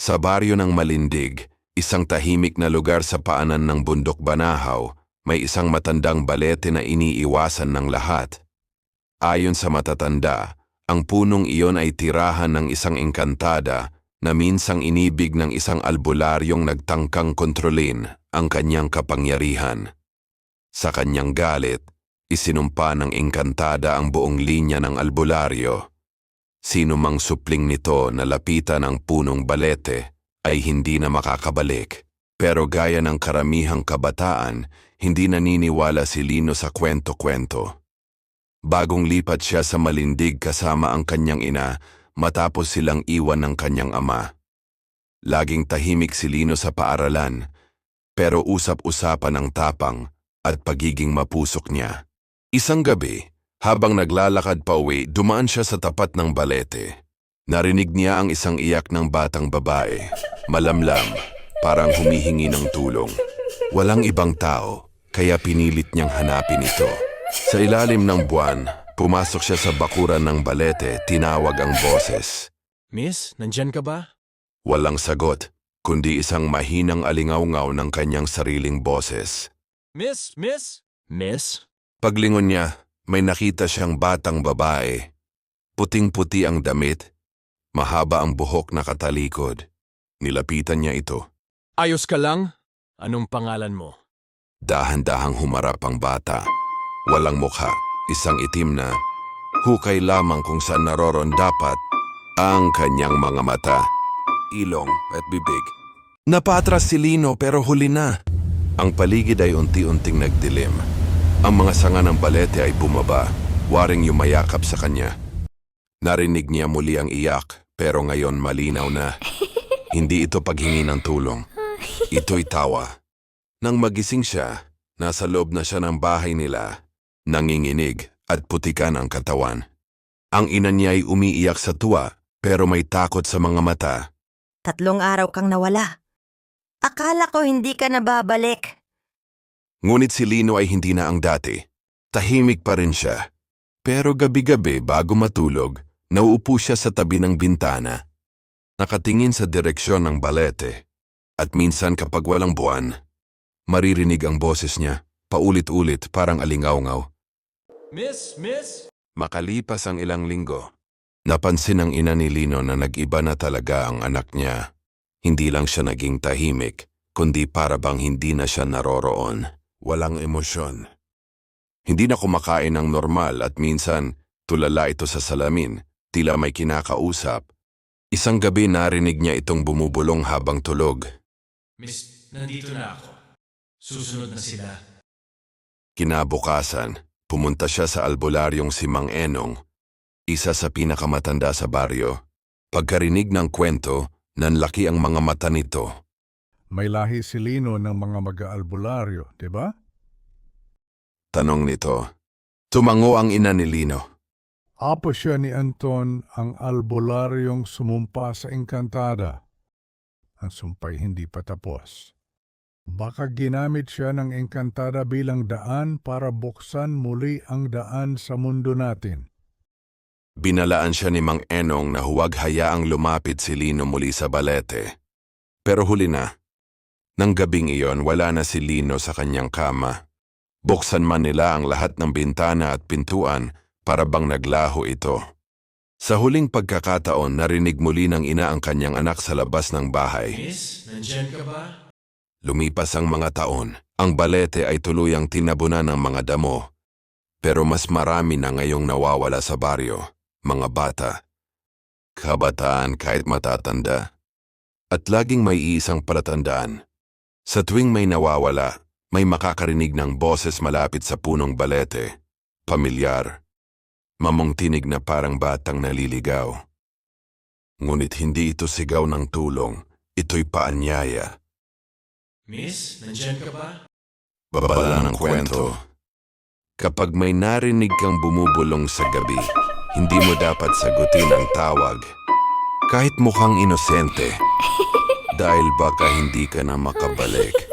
Sa baryo ng Malindig, isang tahimik na lugar sa paanan ng bundok Banahaw, may isang matandang balete na iniiwasan ng lahat. Ayon sa matatanda, ang punong iyon ay tirahan ng isang engkantada na minsang inibig ng isang albularyong nagtangkang kontrolin ang kanyang kapangyarihan. Sa kanyang galit, isinumpa ng engkantada ang buong linya ng albularyo. Sino mang supling nito na lapitan ang punong balete ay hindi na makakabalik. Pero gaya ng karamihang kabataan, hindi naniniwala si Lino sa kwento-kwento. Bagong lipat siya sa Malindig kasama ang kanyang ina matapos silang iwan ng kanyang ama. Laging tahimik si Lino sa paaralan, pero usap-usapan ang tapang at pagiging mapusok niya. Isang gabi, habang naglalakad pa uwi, dumaan siya sa tapat ng balete. Narinig niya ang isang iyak ng batang babae, malamlam, parang humihingi ng tulong. Walang ibang tao, kaya pinilit niyang hanapin ito. Sa ilalim ng buwan, pumasok siya sa bakuran ng balete, tinawag ang boses. Miss, nandyan ka ba? Walang sagot, kundi isang mahinang alingaw-ngaw ng kanyang sariling boses. Miss? Miss? Paglingon niya, may nakita siyang batang babae. Puting-puti ang damit, mahaba ang buhok na katalikod. Nilapitan niya ito. Ayos ka lang? Anong pangalan mo? Dahan-dahang humarap ang bata. Walang mukha, isang itim na hukay lamang kung saan naroron dapat ang kanyang mga mata, ilong at bibig. Napatras si Lino pero huli na. Ang paligid ay unti-unting nagdilim. Ang mga sanga ng balete ay bumaba, waring yumayakap sa kanya. Narinig niya muli ang iyak, pero ngayon malinaw na. Hindi ito paghingi ng tulong. Ito'y tawa. Nang magising siya, nasa loob na siya ng bahay nila, nanginginig at putikan ang katawan. Ang ina niya ay umiiyak sa tuwa, pero may takot sa mga mata. 3 araw kang nawala. Akala ko hindi ka nababalik. Ngunit si Lino ay hindi na ang dati. Tahimik pa rin siya. Pero gabi-gabi bago matulog, nauupo siya sa tabi ng bintana. Nakatingin sa direksyon ng balete. At minsan kapag walang buwan, maririnig ang boses niya, paulit-ulit parang alingaw-ngaw. Miss? Makalipas ang ilang linggo, napansin ng ina ni Lino na nag-iba na talaga ang anak niya. Hindi lang siya naging tahimik, kundi para bang hindi na siya naroroon. Walang emosyon. Hindi na kumakain ng normal at minsan tulala ito sa salamin, tila may kinakausap. Isang gabi narinig niya itong bumubulong habang tulog. Miss, nandito na ako. Susunod na sila. Kinabukasan, pumunta siya sa albularyong si Mang Enong, isa sa pinakamatanda sa baryo. Pagkarinig ng kwento, nanlaki ang mga mata nito. May lahi si Lino ng mga mag-aalbularyo, di ba? Tanong nito. Tumango ang ina ni Lino. Apo siya ni Anton ang albularyong sumumpa sa engkantada. Ang sumpay hindi pa tapos. Baka ginamit siya ng engkantada bilang daan para buksan muli ang daan sa mundo natin. Binalaan siya ni Mang Enong na huwag hayaang lumapit si Lino muli sa balete. Pero huli na. Nang gabing iyon, wala na si Lino sa kanyang kama. Buksan man nila ang lahat ng bintana at pintuan para bang naglaho ito. Sa huling pagkakataon, narinig muli ng ina ang kanyang anak sa labas ng bahay. Miss, nandyan ka ba? Lumipas ang mga taon, ang balete ay tuluyang tinabunan ng mga damo. Pero mas marami na ngayong nawawala sa baryo, mga bata, kabataan kahit matatanda. At laging may iisang palatandaan. Sa tuwing may nawawala, may makakarinig ng boses malapit sa punong balete, pamilyar, mamungtinig na parang batang naliligaw. Ngunit hindi ito sigaw ng tulong, ito'y paanyaya. Miss, nandyan ka ba? Babala ng kwento. Kapag may narinig kang bumubulong sa gabi, hindi mo dapat sagutin ang tawag. Kahit mukhang inosente, dahil baka hindi ka na makabalik.